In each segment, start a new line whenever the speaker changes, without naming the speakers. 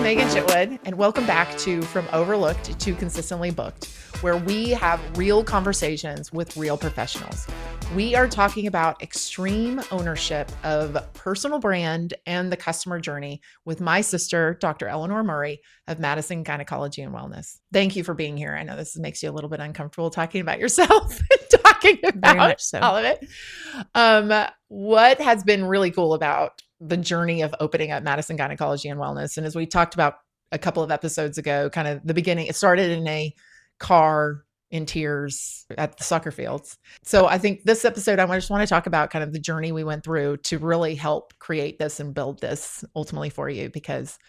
Meaghan Chitwood, and welcome back to From Overlooked to Consistently Booked, where we have real conversations with real professionals. We are talking about extreme ownership of personal brand and the customer journey with my sister, Dr. Eleanor Murray of Madison Gynecology and Wellness. Thank you for being here. I know this makes you a little bit uncomfortable talking about yourself and talking about all of it. What has been really cool about the journey of opening up Madison Gynecology and Wellness, and as we talked about a couple of episodes ago, kind of the beginning, it started in a car in tears at the soccer fields. So I think this episode, I just want to talk about kind of the journey we went through to really help create this and build this ultimately for you, because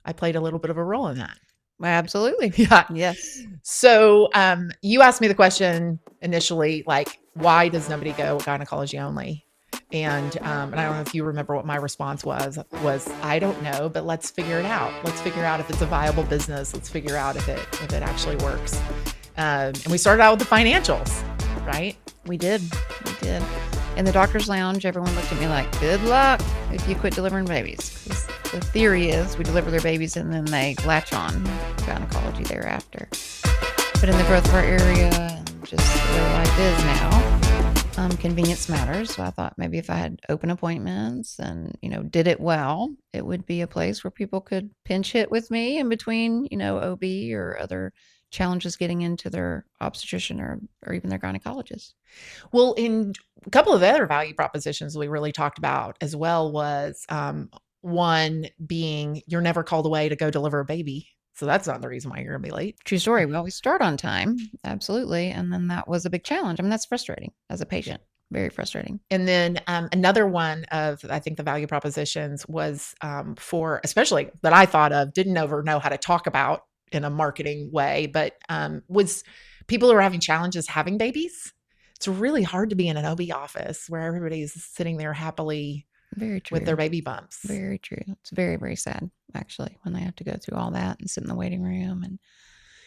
I played a little bit of a role in that.
Absolutely.
Yeah.
Yes.
So you asked me the question initially, like, why does nobody go gynecology only? And I don't know if you remember what my response was, I don't know, but let's figure it out. Let's figure out if it's a viable business. Let's figure out if it actually works. And we started out with the financials, right?
We did. In the doctor's lounge, everyone looked at me like, good luck if you quit delivering babies. 'Cause the theory is we deliver their babies and then they latch on to gynecology thereafter. But in the growth of our area, and just the way life is now, convenience matters. So I thought maybe if I had open appointments and, did it well, it would be a place where people could pinch hit with me in between, OB or other challenges getting into their obstetrician or even their gynecologist.
Well, in a couple of other value propositions we really talked about as well was one being you're never called away to go deliver a baby. So that's not the reason why you're going to be late.
True story. We always start on time. Absolutely. And then that was a big challenge. I mean, that's frustrating as a patient. Very frustrating.
And then another one of, I think, the value propositions was for, especially that I thought of, didn't ever know how to talk about in a marketing way, but was people who are having challenges having babies. It's really hard to be in an OB office where everybody's sitting there happily
Very true.
with their baby bumps.
Very true. It's very, very sad, actually, when they have to go through all that and sit in the waiting room and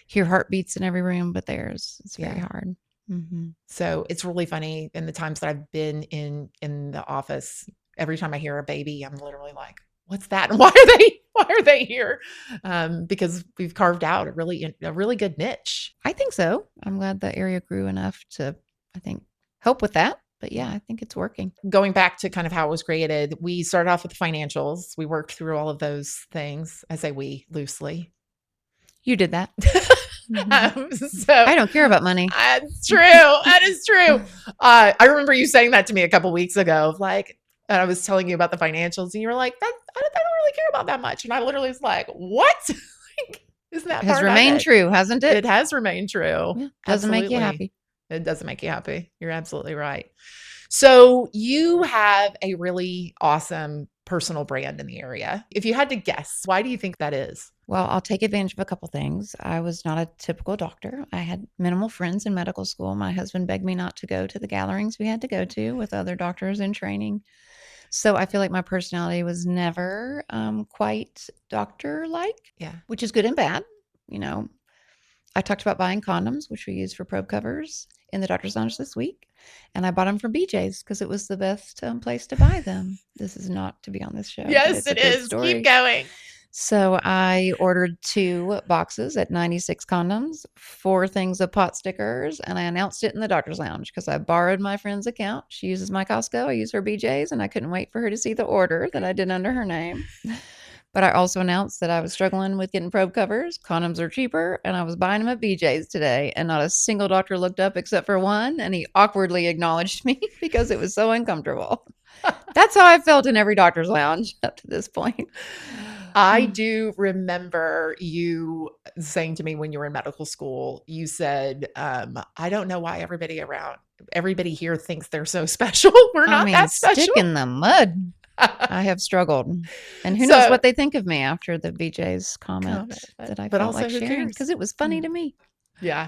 hear heartbeats in every room but theirs. It's very hard. Mm-hmm.
So it's really funny in the times that I've been in the office, every time I hear a baby, I'm literally like, what's that? And why are they here? Because we've carved out a really good niche.
I think so. I'm glad the area grew enough to, I think, help with that. But yeah, I think it's working.
Going back to kind of how it was created, we started off with the financials. We worked through all of those things. I say we loosely.
You did that.
So
I don't care about money.
That's true. That is true. I remember you saying that to me a couple weeks ago, and I was telling you about the financials, and you were like, I don't really care about that much. And I literally was like, what? Isn't that
has remained true, hasn't it?
It has remained true.
Yeah, doesn't make you happy.
It doesn't make you happy. You're absolutely right. So you have a really awesome personal brand in the area. If you had to guess, why do you think that is?
Well, I'll take advantage of a couple things. I was not a typical doctor. I had minimal friends in medical school. My husband begged me not to go to the gatherings we had to go to with other doctors in training. So I feel like my personality was never quite doctor-like, which is good and bad. I talked about buying condoms, which we use for probe covers, in the doctor's lounge this week. And I bought them from BJ's because it was the best place to buy them. This is not to be on this show.
Yes, it is. Story. Keep going.
So I ordered 2 boxes at 96 condoms, 4 things of pot stickers, and I announced it in the doctor's lounge because I borrowed my friend's account. She uses my Costco. I use her BJ's, and I couldn't wait for her to see the order that I did under her name. But I also announced that I was struggling with getting probe covers. Condoms are cheaper, and I was buying them at BJ's today. And not a single doctor looked up except for one, and he awkwardly acknowledged me because it was so uncomfortable. That's how I felt in every doctor's lounge up to this point.
I do remember you saying to me when you were in medical school, you said, I don't know why everybody here thinks they're so special. We're not that special.
Stick in the mud. I have struggled. And who knows what they think of me after the BJ's comment that I felt like sharing, because it was funny to me.
Yeah.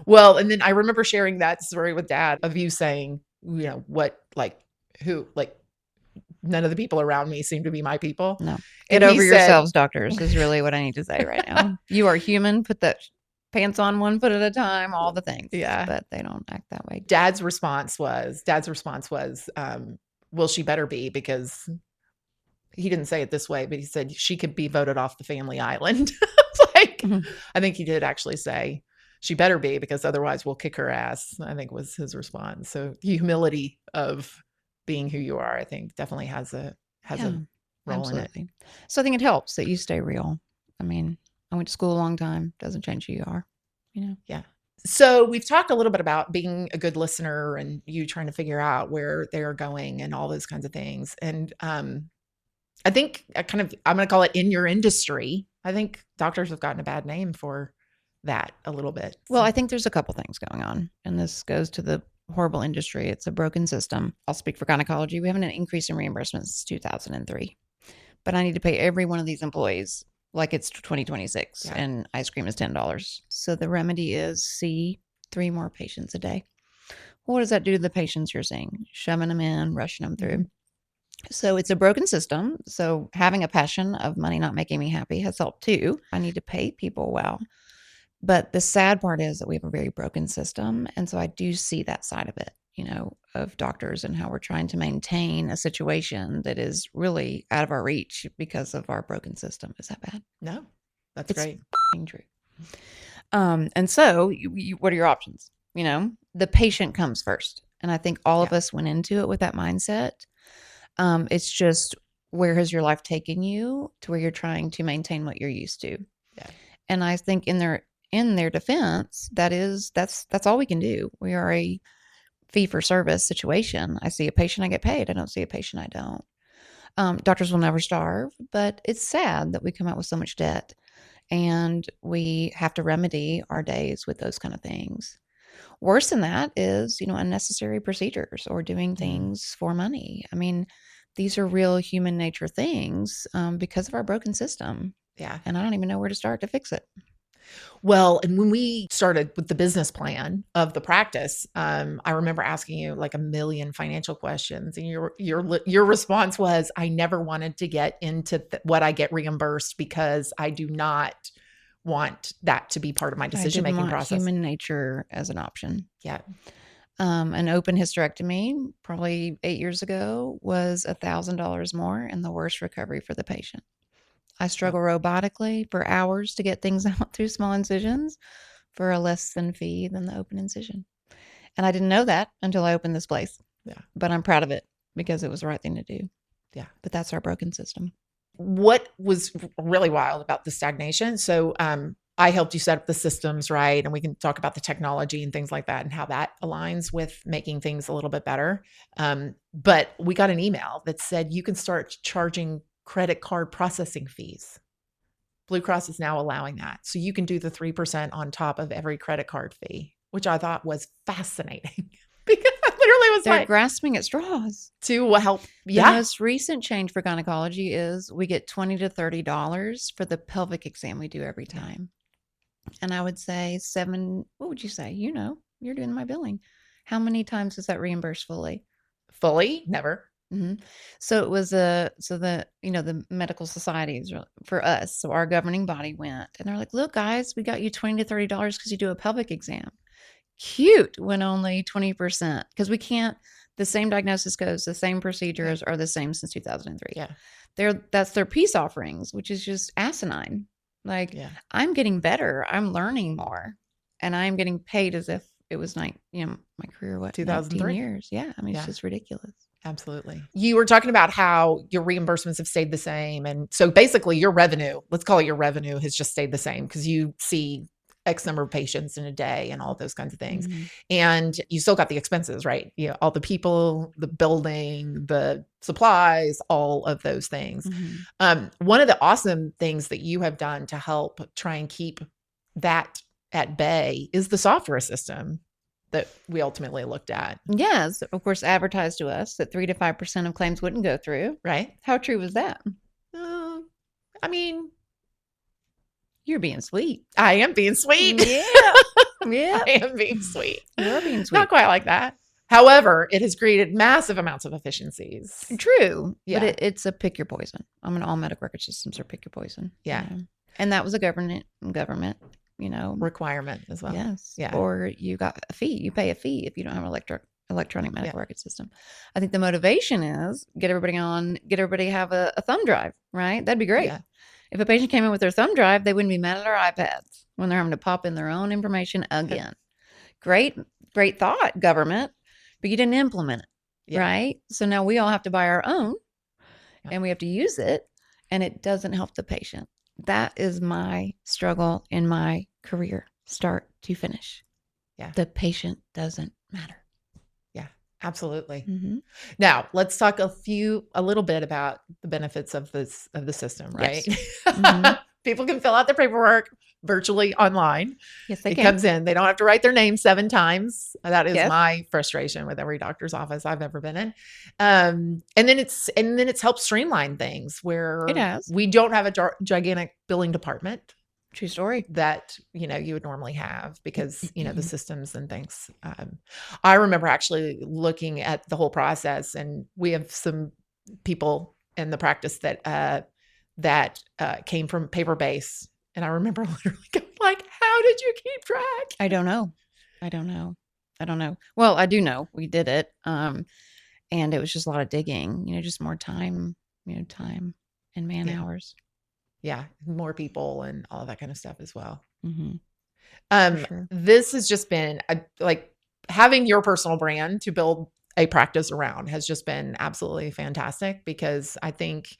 Well, and then I remember sharing that story with Dad of you saying, none of the people around me seem to be my people.
No. Get over yourselves, doctors, is really what I need to say right now. You are human. Put the pants on one foot at a time, all the things.
Yeah.
But they don't act that way.
Dad's response was, well, she better be, because he didn't say it this way, but he said she could be voted off the family island. Like, I think he did actually say she better be, because otherwise we'll kick her ass, I think was his response. So the humility of being who you are, I think definitely has a role in it.
So I think it helps that you stay real. I mean, I went to school a long time. Doesn't change who you are, you know?
Yeah. So we've talked a little bit about being a good listener and you trying to figure out where they're going and all those kinds of things. And I think I'm going to call it in your industry. I think doctors have gotten a bad name for that a little bit.
Well, I think there's a couple things going on, and this goes to the horrible industry. It's a broken system. I'll speak for gynecology. We haven't had an increase in reimbursement since 2003, but I need to pay every one of these employees like it's 2026 and ice cream is $10. So the remedy is see 3 more patients a day. What does that do to the patients you're seeing? Shoving them in, rushing them through. So it's a broken system. So having a passion of money not making me happy has helped too. I need to pay people well. But the sad part is that we have a very broken system. And so I do see that side of it, you know, of doctors and how we're trying to maintain a situation that is really out of our reach because of our broken system. Is that bad?
No, that's great.
True. And so what are your options? You know, the patient comes first. And I think all of us went into it with that mindset. It's just, where has your life taken you to where you're trying to maintain what you're used to?
Yeah.
And I think in their defense, that's all we can do. We are a fee for service situation. I see a patient, I get paid. I don't see a patient, I don't. Doctors will never starve, but it's sad that we come out with so much debt and we have to remedy our days with those kind of things. Worse than that is, you know, unnecessary procedures or doing things for money. I mean, these are real human nature things because of our broken system.
Yeah.
And I don't even know where to start to fix it.
Well, and when we started with the business plan of the practice, I remember asking you like a million financial questions, and your response was, "I never wanted to get into what I get reimbursed because I do not want that to be part of my decision-making process."
Human nature as an option.
Yeah.
An open hysterectomy probably 8 years ago was $1,000 more and the worst recovery for the patient. I struggle robotically for hours to get things out through small incisions for a less than fee than the open incision. And I didn't know that until I opened this place.
Yeah.
But I'm proud of it because it was the right thing to do.
Yeah.
But that's our broken system.
What was really wild about the stagnation? So I helped you set up the systems, right? And we can talk about the technology and things like that and how that aligns with making things a little bit better. But we got an email that said you can start charging credit card processing fees. Blue Cross is now allowing that. So you can do the 3% on top of every credit card fee, which I thought was fascinating because I literally was
They're grasping at straws
to help.
The most recent change for gynecology is we get $20 to $30 for the pelvic exam we do every time. And I would say what would you say? You know, you're doing my billing. How many times is that reimbursed fully?
Fully? Never.
Mm-hmm. So it was the medical societies for us. So our governing body went and they're like, look, guys, we got you $20 to $30 because you do a pelvic exam. Cute when only 20%, because we can't, the same diagnosis codes, the same procedures are the same since 2003.
Yeah.
That's their peace offerings, which is just asinine. Like, I'm getting better. I'm learning more and I'm getting paid as if it was my career, 19 years. Yeah. I mean, it's just ridiculous.
Absolutely. You were talking about how your reimbursements have stayed the same. And so basically your revenue, let's call it your revenue, has just stayed the same because you see X number of patients in a day and all those kinds of things. Mm-hmm. And you still got the expenses, right? You know, all the people, the building, the supplies, all of those things. Mm-hmm. One of the awesome things that you have done to help try and keep that at bay is the software system that we ultimately looked at.
Yes, of course, advertised to us that 3 to 5% of claims wouldn't go through.
Right.
How true was that?
I mean,
you're being sweet.
I am being sweet.
Yeah. Yeah.
I am being sweet.
You're being sweet.
Not quite like that. However, it has created massive amounts of efficiencies.
True.
Yeah.
But it's a pick your poison. All medical record systems are pick your poison.
Yeah.
And that was a government,
requirement as well.
Yes.
Yeah.
Or you got a fee. You pay a fee if you don't have electronic medical record system. I think the motivation is get everybody have a thumb drive, right? That'd be great.
Yeah.
If a patient came in with their thumb drive, they wouldn't be mad at our iPads when they're having to pop in their own information again. Great thought, government, but you didn't implement it, right? So now we all have to buy our own and we have to use it, and it doesn't help the patient. That is my struggle in my career, start to finish.
Yeah.
The patient doesn't matter.
Yeah, absolutely.
Mm-hmm.
Now let's talk a little bit about the benefits of the system, right?
Yes. Mm-hmm.
People can fill out their paperwork virtually online.
Yes, they
it
can.
comes in. They don't have to write their name 7 times. That is
Yes.
my frustration with every doctor's office I've ever been in. And then it's helped streamline things where
It has.
we don't have a gigantic billing department.
True story.
That, you would normally have because, the systems and things. I remember actually looking at the whole process, and we have some people in the practice that came from paper-based. And I remember literally going like, how did you keep track?
I don't know. Well, I do know we did it. And it was just a lot of digging, just more time, time and man hours.
Yeah. More people and all of that kind of stuff as well.
Mm-hmm. Sure.
This has just been like having your personal brand to build a practice around has just been absolutely fantastic, because I think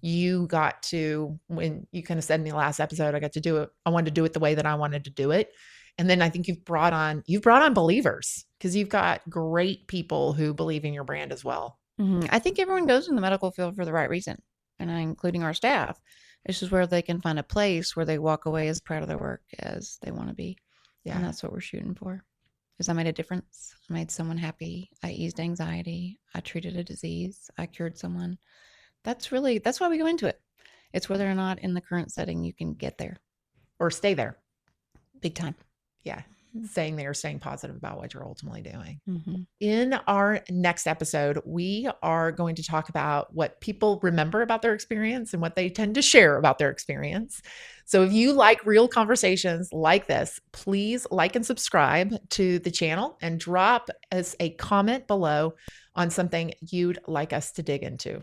you got to, when you kind of said in the last episode, I wanted to do it the way that I wanted to do it. And then I think you've brought on believers, because you've got great people who believe in your brand as well.
Mm-hmm. I think everyone goes in the medical field for the right reason, and including our staff. It's just where they can find a place where they walk away as proud of their work as they want to be. Yeah. And that's what we're shooting for. Because I made a difference. I made someone happy. I eased anxiety. I treated a disease. I cured someone. That's why we go into it. It's whether or not in the current setting you can get there.
Or stay there.
Big time.
Yeah. Staying there, staying positive about what you're ultimately doing.
Mm-hmm.
In our next episode, we are going to talk about what people remember about their experience and what they tend to share about their experience. So if you like real conversations like this, please like and subscribe to the channel and drop us a comment below on something you'd like us to dig into.